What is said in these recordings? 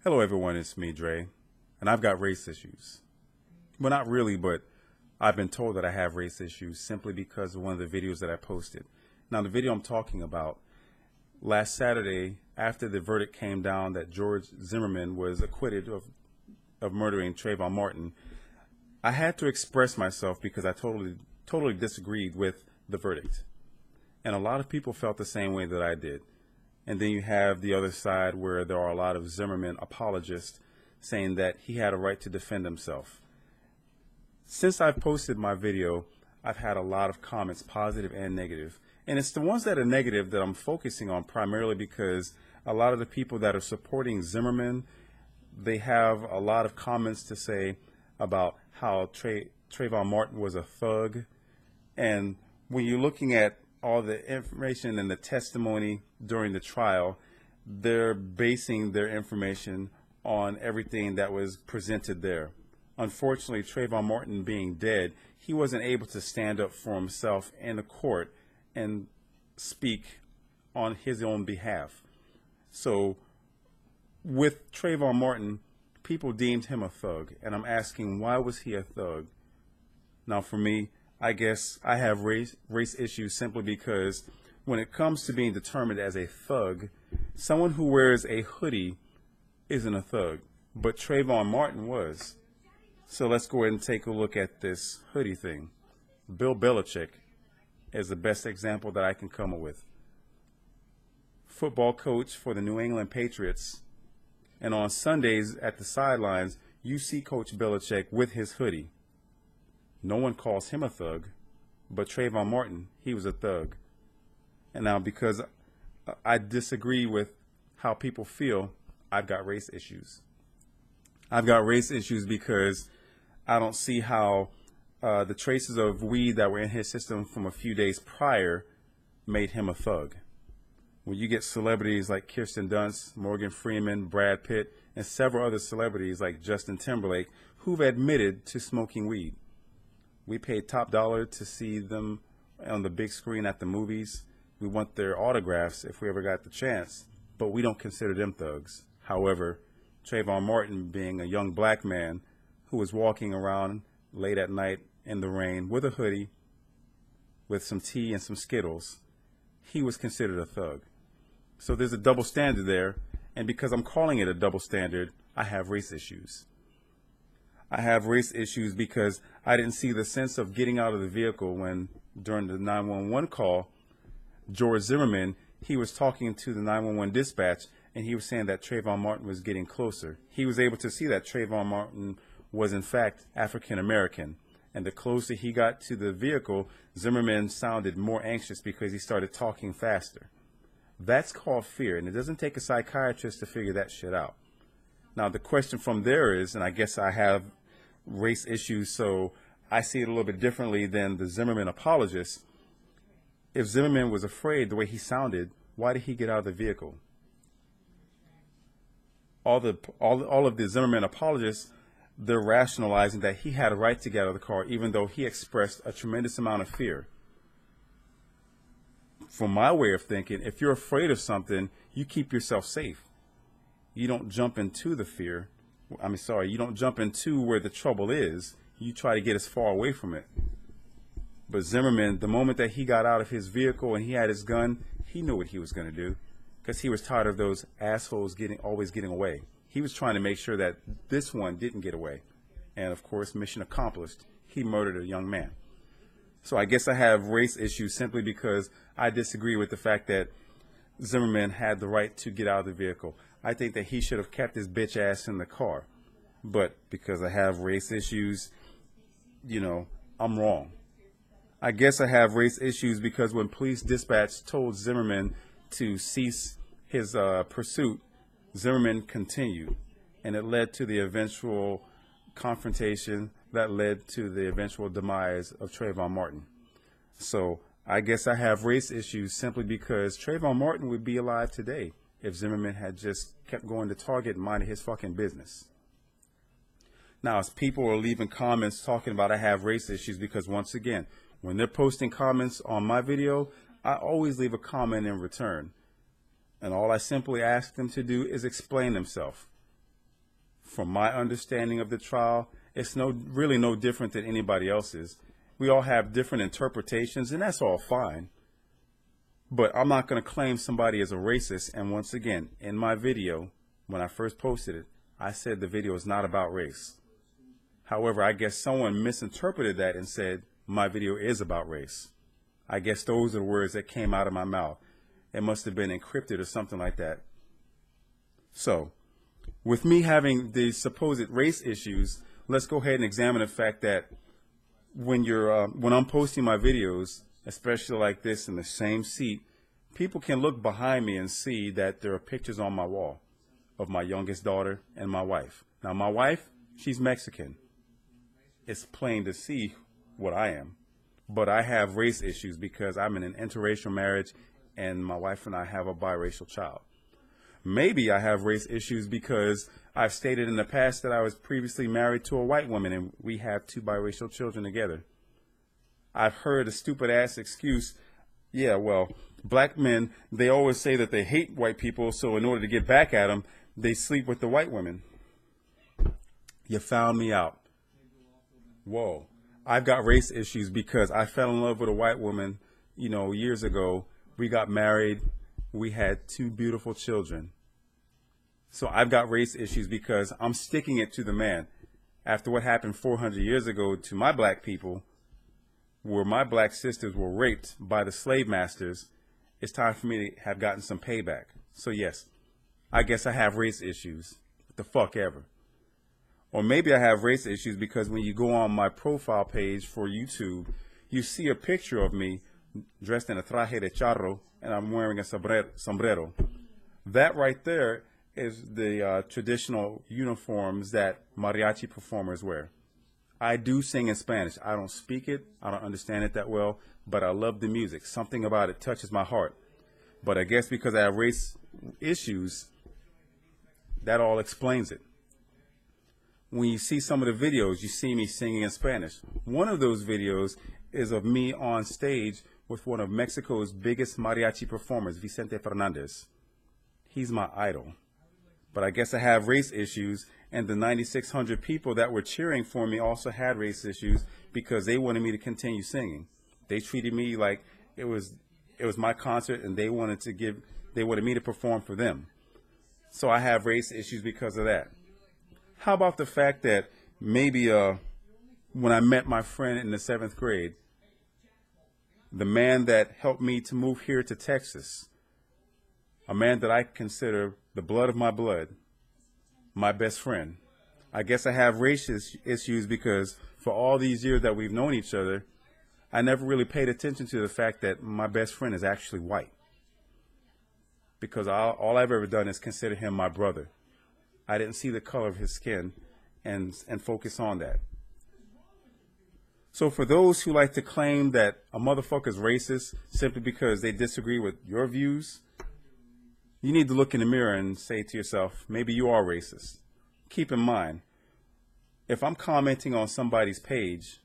Hello everyone, it's me, Dre, and I've got race issues. Well, not really, but I've been told that I have race issues simply because of one of the videos that I posted. Now, the video I'm talking about, last Saturday, after the verdict came down that George Zimmerman was acquitted of murdering Trayvon Martin, I had to express myself because I totally disagreed with the verdict. And a lot of people felt the same way that I did. And then you have the other side where there are a lot of Zimmerman apologists saying that he had a right to defend himself. Since I've posted my video, I've had a lot of comments, positive and negative. And it's the ones that are negative that I'm focusing on primarily because a lot of the people that are supporting Zimmerman, they have a lot of comments to say about how Trayvon Martin was a thug. And when you're looking at all the information and the testimony during the trial, they're basing their information on everything that was presented there. Unfortunately, Trayvon Martin being dead, he wasn't able to stand up for himself in the court and speak on his own behalf. So with Trayvon Martin, people deemed him a thug, and I'm asking, why was he a thug? Now for me, I guess I have race issues simply because when it comes to being determined as a thug, someone who wears a hoodie isn't a thug, but Trayvon Martin was. So let's go ahead and take a look at this hoodie thing. Bill Belichick is the best example that I can come up with. Football coach for the New England Patriots, and on Sundays at the sidelines, you see Coach Belichick with his hoodie. No one calls him a thug, but Trayvon Martin, he was a thug. And now because I disagree with how people feel, I've got race issues. I've got race issues because I don't see how the traces of weed that were in his system from a few days prior made him a thug. When you get celebrities like Kirsten Dunst, Morgan Freeman, Brad Pitt, and several other celebrities like Justin Timberlake who've admitted to smoking weed. We paid top dollar to see them on the big screen at the movies. We want their autographs if we ever got the chance, but we don't consider them thugs. However, Trayvon Martin, being a young black man who was walking around late at night in the rain with a hoodie, with some tea and some Skittles, he was considered a thug. So there's a double standard there, and because I'm calling it a double standard, I have race issues. I have race issues because I didn't see the sense of getting out of the vehicle when, during the 911 call, George Zimmerman, he was talking to the 911 dispatch, and he was saying that Trayvon Martin was getting closer. He was able to see that Trayvon Martin was, in fact, African American. And the closer he got to the vehicle, Zimmerman sounded more anxious because he started talking faster. That's called fear, and it doesn't take a psychiatrist to figure that shit out. Now, the question from there is, and I guess I have race issues, so I see it a little bit differently than the Zimmerman apologists. If Zimmerman was afraid the way he sounded, why did he get out of the vehicle? All of the Zimmerman apologists, they're rationalizing that he had a right to get out of the car, even though he expressed a tremendous amount of fear. From my way of thinking, if you're afraid of something, you keep yourself safe. You don't jump into the fear. You don't jump into where the trouble is. You try to get as far away from it. But Zimmerman, the moment that he got out of his vehicle and he had his gun, he knew what he was going to do because he was tired of those assholes always getting away. He was trying to make sure that this one didn't get away. And of course, mission accomplished. He murdered a young man. So I guess I have race issues simply because I disagree with the fact that Zimmerman had the right to get out of the vehicle. I think that he should have kept his bitch ass in the car. But because I have race issues, I'm wrong. I guess I have race issues because when police dispatch told Zimmerman to cease his pursuit, Zimmerman continued. And it led to the eventual confrontation that led to the eventual demise of Trayvon Martin. So I guess I have race issues simply because Trayvon Martin would be alive today if Zimmerman had just kept going to Target and minding his fucking business. Now, as people are leaving comments talking about I have race issues because, once again, when they're posting comments on my video, I always leave a comment in return. And all I simply ask them to do is explain themselves. from my understanding of the trial, it's really no different than anybody else's. We all have different interpretations, and that's all fine. But I'm not going to claim somebody as a racist. And once again, in my video, when I first posted it, I said the video is not about race. However, I guess someone misinterpreted that and said my video is about race. I guess those are the words that came out of my mouth. It must have been encrypted or something like that. So, with me having the supposed race issues, let's go ahead and examine the fact that when I'm posting my videos, especially like this in the same seat, people can look behind me and see that there are pictures on my wall of my youngest daughter and my wife. Now, my wife, she's Mexican. It's plain to see what I am. But I have race issues because I'm in an interracial marriage and my wife and I have a biracial child. Maybe I have race issues because I've stated in the past that I was previously married to a white woman and we have 2 biracial children together. I've heard a stupid ass excuse, yeah, well, black men, they always say that they hate white people, so in order to get back at them, they sleep with the white women. You found me out. Whoa. I've got race issues because I fell in love with a white woman, years ago. We got married. We had 2 beautiful children. So I've got race issues because I'm sticking it to the man. After what happened 400 years ago to my black people, where my black sisters were raped by the slave masters, it's time for me to have gotten some payback. So yes, I guess I have race issues. What the fuck ever. Or maybe I have race issues because when you go on my profile page for YouTube, you see a picture of me dressed in a traje de charro and I'm wearing a sombrero. That right there is the traditional uniforms that mariachi performers wear. I do sing in Spanish. I don't speak it. I don't understand it that well, but I love the music. Something about it touches my heart. But I guess because I have race issues, that all explains it. When you see some of the videos, you see me singing in Spanish. One of those videos is of me on stage with one of Mexico's biggest mariachi performers, Vicente Fernandez. He's my idol. But I guess I have race issues, and the 9,600 people that were cheering for me also had race issues because they wanted me to continue singing. They treated me like it was my concert, and they wanted me to perform for them. So I have race issues because of that. How about the fact that maybe when I met my friend in the 7th grade, the man that helped me to move here to Texas, a man that I consider the blood of my blood, my best friend. I guess I have race issues because for all these years that we've known each other, I never really paid attention to the fact that my best friend is actually white. Because all I've ever done is consider him my brother. I didn't see the color of his skin and focus on that. So for those who like to claim that a motherfucker's racist simply because they disagree with your views, you need to look in the mirror and say to yourself, maybe you are racist. Keep in mind, if I'm commenting on somebody's page,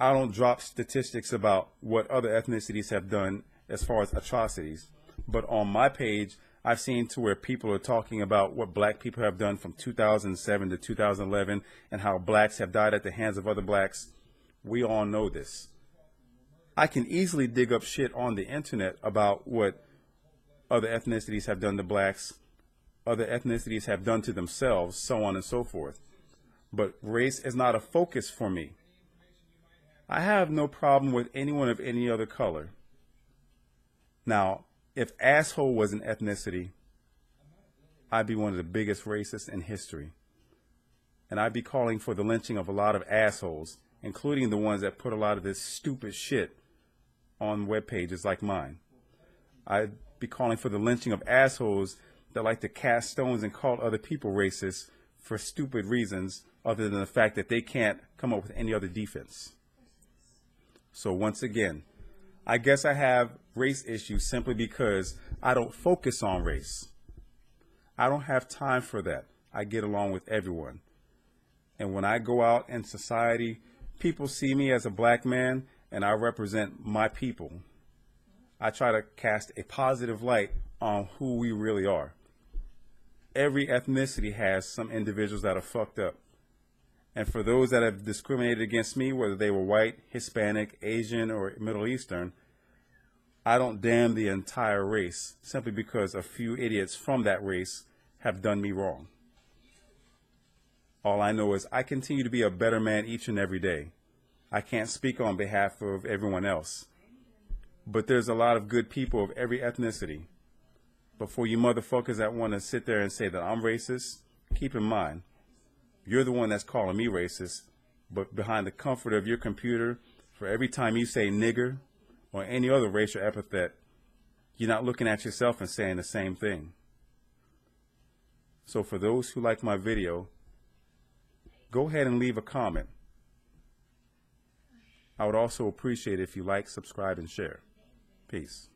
I don't drop statistics about what other ethnicities have done as far as atrocities. But on my page, I've seen to where people are talking about what black people have done from 2007 to 2011 and how blacks have died at the hands of other blacks. We all know this. I can easily dig up shit on the internet about what other ethnicities have done to blacks, other ethnicities have done to themselves, so on and so forth. But race is not a focus for me. I have no problem with anyone of any other color. Now, if asshole was an ethnicity, I'd be one of the biggest racists in history. And I'd be calling for the lynching of a lot of assholes, including the ones that put a lot of this stupid shit on web pages like mine. I'd be calling for the lynching of assholes that like to cast stones and call other people racist for stupid reasons other than the fact that they can't come up with any other defense. So once again, I guess I have race issues simply because I don't focus on race. I don't have time for that. I get along with everyone. And when I go out in society, people see me as a black man and I represent my people. I try to cast a positive light on who we really are. Every ethnicity has some individuals that are fucked up. And for those that have discriminated against me, whether they were white, Hispanic, Asian, or Middle Eastern, I don't damn the entire race simply because a few idiots from that race have done me wrong. All I know is I continue to be a better man each and every day. I can't speak on behalf of everyone else. But there's a lot of good people of every ethnicity. But for you motherfuckers that want to sit there and say that I'm racist, keep in mind, you're the one that's calling me racist, but behind the comfort of your computer, for every time you say nigger or any other racial epithet, you're not looking at yourself and saying the same thing. So for those who like my video, go ahead and leave a comment. I would also appreciate it if you like, subscribe, and share. Peace.